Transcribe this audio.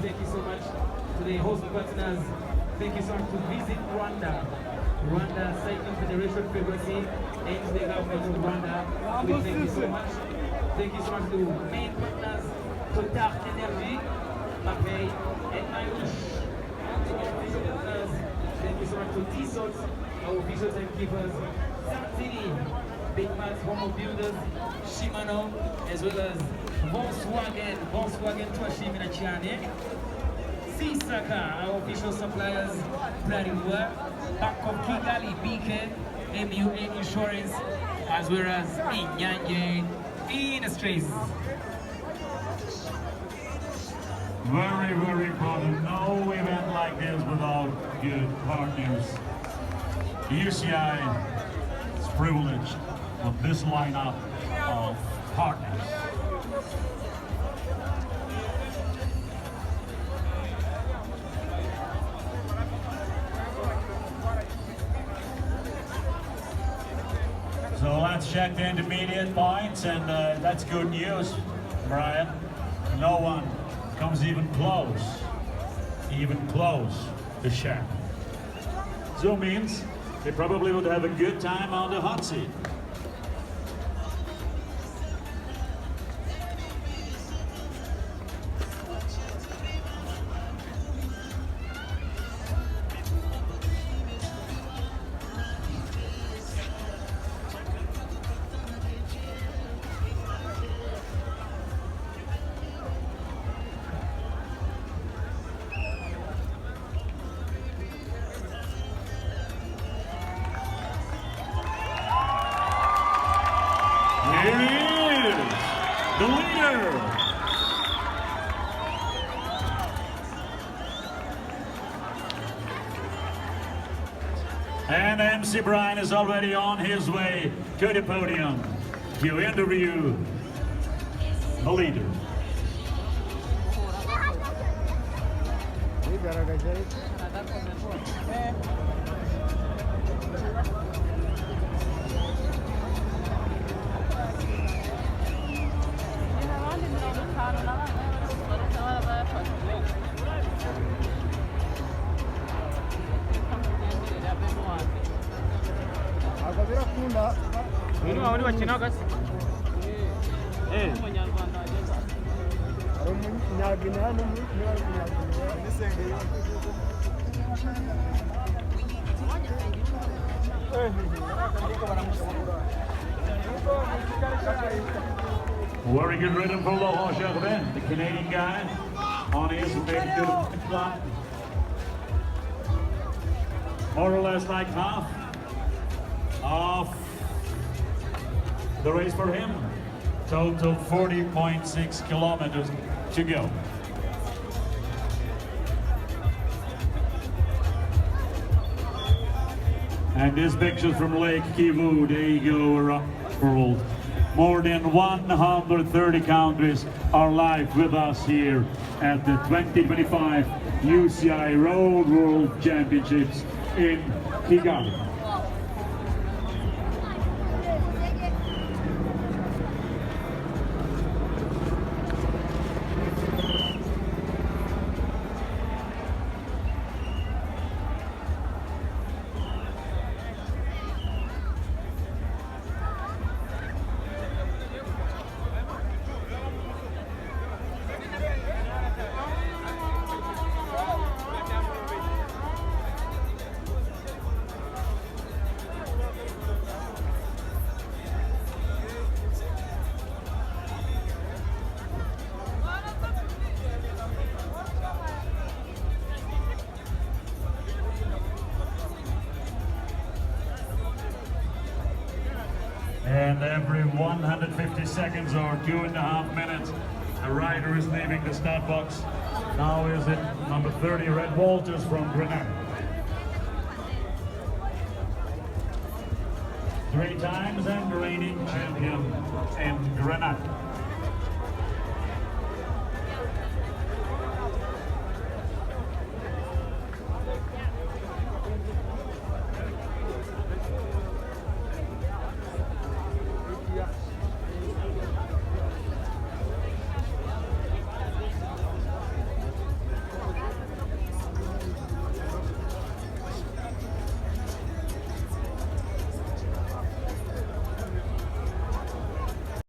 Thank you so much to the host partners. Thank you so much to Visit Rwanda. Rwanda Cycling Federation Frequency and the government of Rwanda. We thank you so much. Thank you so much to main partners, Total Energy, Marseille, and Mayouche. Thank you so much to T-Sots, our official timekeepers, City, Big Max, Homo Builders, Shimano, as well as Volkswagen Twashimina Chiane, Sisaka, our official suppliers, Plariwa, Bank of Kigali, BK, MUA Insurance, as well as Inyanje Industries. Very, very important. No event like this without good partners. UCI is privileged with this lineup of partners. So let's check the intermediate points, and that's good news, Brian. No one comes even close to Shaq. So means they probably would have a good time on the hot seat. Here he is, the leader. And MC Brian is already on his way to the podium to interview the leader. Very good rhythm for Laurent Gervais, the Canadian guy, on his way to the clock. More or less like half of the race for him. Total 40.6 kilometers to go. And this picture from Lake Kivu, they go around the world. More than 130 countries are live with us here at the 2025 UCI Road World Championships in Kigali. And every 150 seconds or 2.5 minutes, a rider is leaving the start box. Now is it number 30, Red Walters from Grenada. 3 times and reigning champion in Grenada.